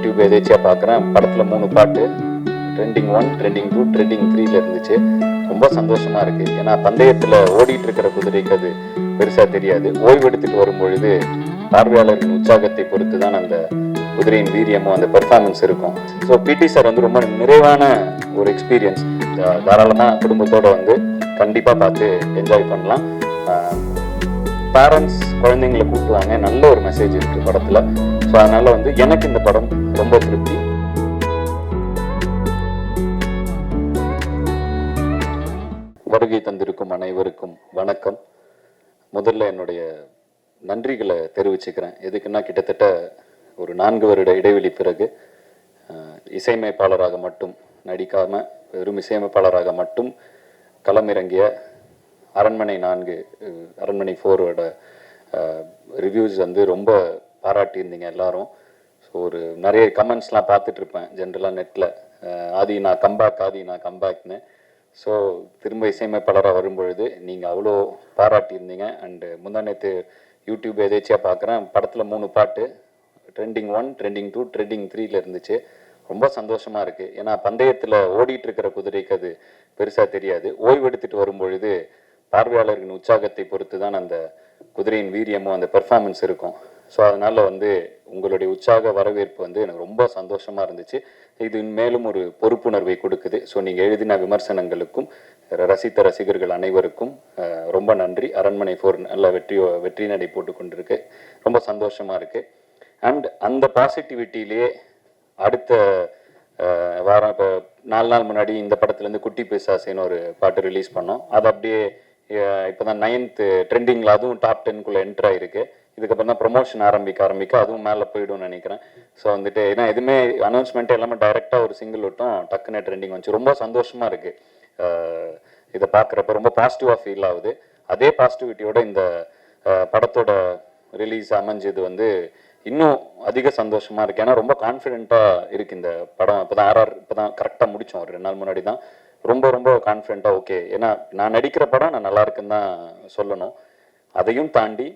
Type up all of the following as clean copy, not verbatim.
YouTube எதேச்சியாக பார்க்குறேன். படத்தில் 3 பாட்டு ட்ரெண்டிங் 1, ட்ரெண்டிங் 2, ட்ரெண்டிங் 3ல இருந்துச்சு. ரொம்ப சந்தோஷமாக இருக்குது. ஏன்னா பந்தயத்தில் ஓடிட்டு இருக்கிற குதிரைக்கு அது பெருசாக தெரியாது. ஓய்வு எடுத்துகிட்டு வரும்பொழுது பார்வையாளர்களின் உற்சாகத்தை பொறுத்து தான் அந்த குதிரையின் வீரியமும் அந்த பெர்ஃபார்மன்ஸ் இருக்கும். ஸோ பிடி சார் வந்து ரொம்ப நிறைவான ஒரு எக்ஸ்பீரியன்ஸ். தாராளமாக குடும்பத்தோடு வந்து கண்டிப்பாக பார்த்து என்ஜாய் பண்ணலாம். பேரண்ட்ஸ் குழந்தைங்களை கூப்பிடுவாங்க. நல்ல ஒரு மெசேஜ் இருக்குது படத்தில். ஸோ அதனால் வந்து எனக்கு இந்த படம் ரொம்ப திருப்தி. வருகை தந்திருக்கும் அனைவருக்கும் வணக்கம். முதல்ல என்னுடைய நன்றிகளை தெரிவிச்சுக்கிறேன். எதுக்குன்னா கிட்டத்தட்ட ஒரு 4 வருட இடைவெளி பிறகு இசையமைப்பாளராக மட்டும் நடிக்காமல் வெறும் இசையமைப்பாளராக மட்டும் களமிறங்கிய அரண்மனை 4, அரண்மனை 4ஓட ரிவ்யூஸ் வந்து ரொம்ப பாராட்டியிருந்தீங்க எல்லாரும். ஸோ ஒரு நிறைய கமெண்ட்ஸ்லாம் பார்த்துட்ருப்பேன் ஜென்ரலாக நெட்டில், ஆதி நான் கம்பேக்னு. ஸோ திரும்ப இசையமைப்பாளராக வரும்பொழுது நீங்கள் அவ்வளோ பாராட்டியிருந்தீங்க. அண்டு முந்தானேத்து யூடியூப் எதேச்சியாக பார்க்குறேன். படத்தில் 3 பாட்டு ட்ரெண்டிங் 1, ட்ரெண்டிங் 2, ட்ரெண்டிங் 3ல இருந்துச்சு. ரொம்ப சந்தோஷமாக இருக்குது. ஏன்னா பந்தயத்தில் ஓடிட்டு இருக்கிற குதிரைக்கு அது பெருசாக தெரியாது. ஓய்வு எடுத்துகிட்டு வரும்பொழுது பார்வையாளர்களின் உற்சாகத்தை பொறுத்து தான் அந்த குதிரையின் வீரியமும் அந்த பெர்ஃபார்மன்ஸ் இருக்கும். ஸோ அதனால் வந்து உங்களுடைய உற்சாக வரவேற்பு வந்து எனக்கு ரொம்ப சந்தோஷமாக இருந்துச்சு. இது மேலும் ஒரு பொறுப்புணர்வை கொடுக்குது. ஸோ நீங்கள் எழுதின விமர்சனங்களுக்கும் ரசித்த ரசிகர்கள் அனைவருக்கும் ரொம்ப நன்றி. அரண்மனை 4 நல்ல வெற்றி நடை போட்டு கொண்டிருக்கு. ரொம்ப சந்தோஷமாக இருக்குது. அண்ட் அந்த பாசிட்டிவிட்டியிலே அடுத்த வாரம் இப்போ 4 நாள் முன்னாடி இந்த படத்துலேருந்து குட்டி பிசாசேன்னு ஒரு பாட்டு ரிலீஸ் பண்ணோம். அது அப்படியே இப்போ தான் 9th ட்ரெண்டிங்கில் அதுவும் டாப் 10க்குள்ளே என்ட்ரு ஆகிருக்கு. இதுக்கப்புறம் தான் ப்ரொமோஷன் ஆரம்பிக்க அதுவும் மேலே போய்டும்னு நினைக்கிறேன். ஸோ வந்துட்டு ஏன்னா எதுவுமே அனௌன்ஸ்மெண்ட்டு எல்லாமே டைரெக்டாக ஒரு சிங்கிள் விட்டோம், டக்குன்னு ட்ரெண்டிங் வந்துச்சு. ரொம்ப சந்தோஷமாக இருக்குது. இதை பார்க்குறப்ப ரொம்ப பாசிட்டிவாக ஃபீல் ஆகுது. அதே பாசிட்டிவிட்டியோட இந்த படத்தோட ரிலீஸ் அமைஞ்சது வந்து இன்னும் அதிக சந்தோஷமாக இருக்குது. ஏன்னா ரொம்ப கான்ஃபிடென்ட்டாக இருக்குது இந்த படம். இப்போ தான் இப்போ தான் கரெக்டாக முடித்தோம், ஒரு 2 நாள் முன்னாடி தான். ரொம்ப கான்ஃபிடென்ட்டாக ஓகே. ஏன்னா நான் நடிக்கிற படம் நான் நல்லா இருக்குன்னு தான் சொல்லணும். அதையும் தாண்டி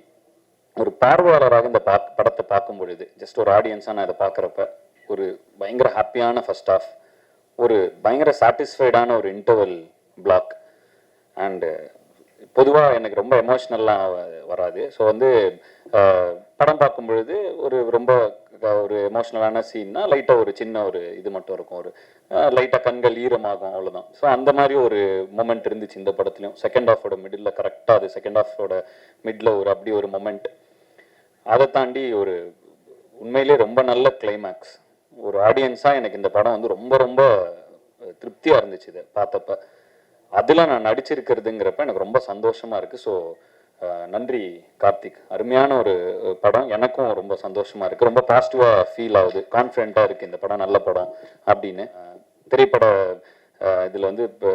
ஒரு பார்வையாளராக இந்த படத்தை பார்க்கும் பொழுது, ஜஸ்ட் ஒரு ஆடியன்ஸாக நான் இதை பார்க்குறப்ப ஒரு பயங்கர ஹாப்பியான ஃபர்ஸ்ட் ஹாஃப், ஒரு பயங்கர சாட்டிஸ்ஃபைடான ஒரு இன்டர்வல் பிளாக், அண்டு பொதுவாக எனக்கு ரொம்ப எமோஷ்னல்லாம் வராது. ஸோ வந்து படம் பார்க்கும் பொழுது ரொம்ப ஒரு எமோஷ்னலான சீன்னா லைட்டாக ஒரு சின்ன ஒரு இது மட்டும் இருக்கும், ஒரு லைட்டாக கண்கள் ஈரமாகும், அவ்வளோதான். ஸோ அந்த மாதிரி ஒரு மொமெண்ட் இருந்துச்சு இந்த படத்துலையும். செகண்ட் ஹாஃபோட மிடில் கரெக்டாக அது செகண்ட் ஹாஃபோட மிடில் அப்படி ஒரு மொமெண்ட். அதை தாண்டி ஒரு உண்மையிலே ரொம்ப நல்ல கிளைமேக்ஸ். ஒரு ஆடியன்ஸாக எனக்கு இந்த படம் வந்து ரொம்ப திருப்தியாக இருந்துச்சு இதை பார்த்தப்ப. அதில் நான் நடிச்சிருக்கிறதுங்கிறப்ப எனக்கு ரொம்ப சந்தோஷமாக இருக்குது. ஸோ நன்றி கார்த்திக். அருமையான ஒரு படம். எனக்கும் ரொம்ப சந்தோஷமாக இருக்குது. ரொம்ப பாசிட்டிவாக ஃபீல் ஆகுது. கான்ஃபிடென்ட்டாக இருக்குது இந்த படம் நல்ல படம் அப்படின்னு. திரைப்பட இதில் வந்து இப்போ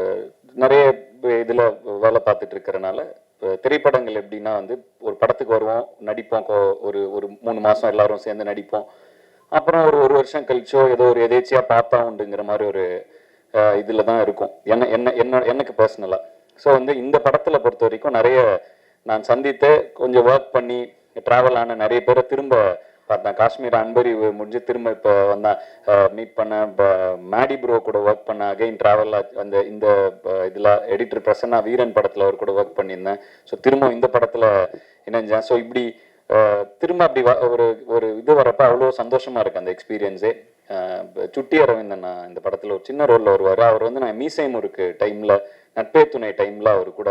நிறைய இதில் வேலை பார்த்துட்டு இருக்கிறனால, திரைப்படங்கள் எப்படின்னா வந்து ஒரு படத்துக்கு வருவோம், நடிப்போம், ஒரு 3 மாதம் எல்லாரும் சேர்ந்து நடிப்போம். அப்புறம் ஒரு வருஷம் கழிச்சோ ஏதோ ஒரு எதேச்சியாக பார்த்தா உண்டுங்கிற மாதிரி ஒரு இதில் தான் இருக்கும் எனக்கு பர்சனலாக. ஸோ வந்து இந்த படத்தில் பொறுத்த வரைக்கும் நிறைய நான் சந்தித்து கொஞ்சம் ஒர்க் பண்ணி ட்ராவல் ஆன நிறைய பேரை திரும்ப பார்த்தேன். காஷ்மீர் அன்பரி முடிஞ்சு திரும்ப இப்போ வந்தேன், மீட் பண்ண. இப்போ மேடி ப்ரோ கூட ஒர்க் பண்ண, அகைன் ட்ராவல் அந்த இந்த இதில் எடிட்டர் பிரசன்னா வீரன் படத்தில் அவர் கூட ஒர்க் பண்ணியிருந்தேன். ஸோ திரும்ப இந்த படத்தில் இணைஞ்சேன். ஸோ இப்படி திரும்ப அப்படி ஒரு இது வரப்போ அவ்வளோ சந்தோஷமாக இருக்குது அந்த எக்ஸ்பீரியன்ஸே. சுட்டி அரவிந்தன் இந்த படத்தில் ஒரு சின்ன ரோலில் வருவார். அவர் வந்து நான் மீசை முறுக்கு டைமில், நட்பே துணை டைமில் அவர் கூட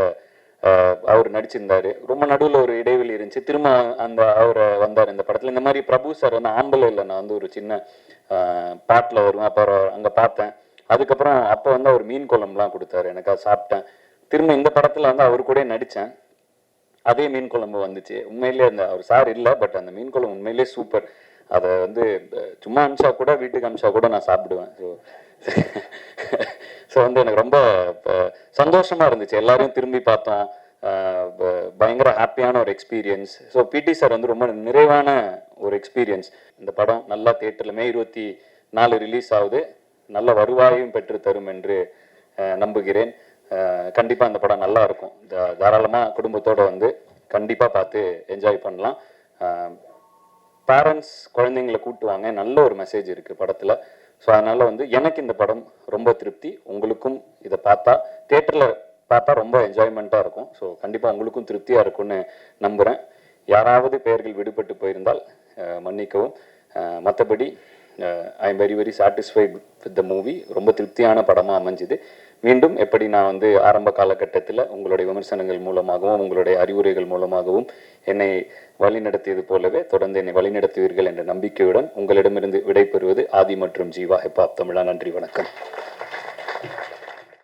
அவர் நடிச்சிருந்தார். ரொம்ப நடுவில் ஒரு இடைவெளி இருந்துச்சு. திரும்ப அவர் வந்தார் இந்த படத்தில். இந்த மாதிரி பிரபு சார் வந்து ஆம்பளை இல்லை, நான் வந்து ஒரு சின்ன பாட்டில் வருவேன். அப்போ அங்கே பார்த்தேன். அதுக்கப்புறம் அப்போ வந்து அவர் மீன் குழம்புலாம் கொடுத்தாரு, எனக்கு அதை சாப்பிட்டேன். திரும்ப இந்த படத்தில் வந்து அவர் கூட நடித்தேன். அதே மீன் குழம்பு வந்துச்சு. உண்மையிலே அவர் சார் இல்லை, பட் அந்த மீன் குழம்பு உண்மையிலே சூப்பர். அதை வந்து சும்மா அமிச்சா கூட, வீட்டுக்கு அமிச்சா கூட நான் சாப்பிடுவேன். ஸோ வந்து எனக்கு ரொம்ப சந்தோஷமாக இருந்துச்சு. எல்லாரையும் திரும்பி பார்த்தோம். பயங்கர ஹாப்பியான ஒரு எக்ஸ்பீரியன்ஸ். ஸோ பிடி சார் வந்து ரொம்ப நிறைவான ஒரு எக்ஸ்பீரியன்ஸ். இந்த படம் நல்லா தியேட்டரில் May 24 ரிலீஸ் ஆகுது. நல்ல வருவாயும் பெற்று தரும் என்று நம்புகிறேன். கண்டிப்பாக அந்த படம் நல்லா இருக்கும். தாராளமாக குடும்பத்தோடு வந்து கண்டிப்பாக பார்த்து என்ஜாய் பண்ணலாம். பேரண்ட்ஸ் குழந்தைங்களை கூட்டுவாங்க, நல்ல ஒரு மெசேஜ் இருக்குது படத்தில். ஸோ அதனால் வந்து எனக்கு இந்த படம் ரொம்ப திருப்தி. உங்களுக்கும் இதை பார்த்தா தேட்டரில் பார்த்தா ரொம்ப என்ஜாய்மெண்ட்டாக இருக்கும். ஸோ கண்டிப்பாக உங்களுக்கும் திருப்தியாக இருக்கும்னு நம்புகிறேன். யாராவது பெயர்கள் விடுபட்டு போயிருந்தால் மன்னிக்கவும். மற்றபடி I am very very satisfied with the movie. ரொம்ப திருப்தியான படமாக அமைஞ்சுது. மீண்டும் எப்படி நான் வந்து ஆரம்ப காலகட்டத்தில் உங்களுடைய விமர்சனங்கள் மூலமாகவும் உங்களுடைய அறிவுரைகள் மூலமாகவும் என்னை வழிநடத்தியது போலவே தொடர்ந்து என்னை வழிநடத்துவீர்கள் என்ற நம்பிக்கையுடன் உங்களிடமிருந்து விடைபெறுவது ஆதி மற்றும் ஜீவா ஹிப்ஹாப் தமிழா. நன்றி, வணக்கம்.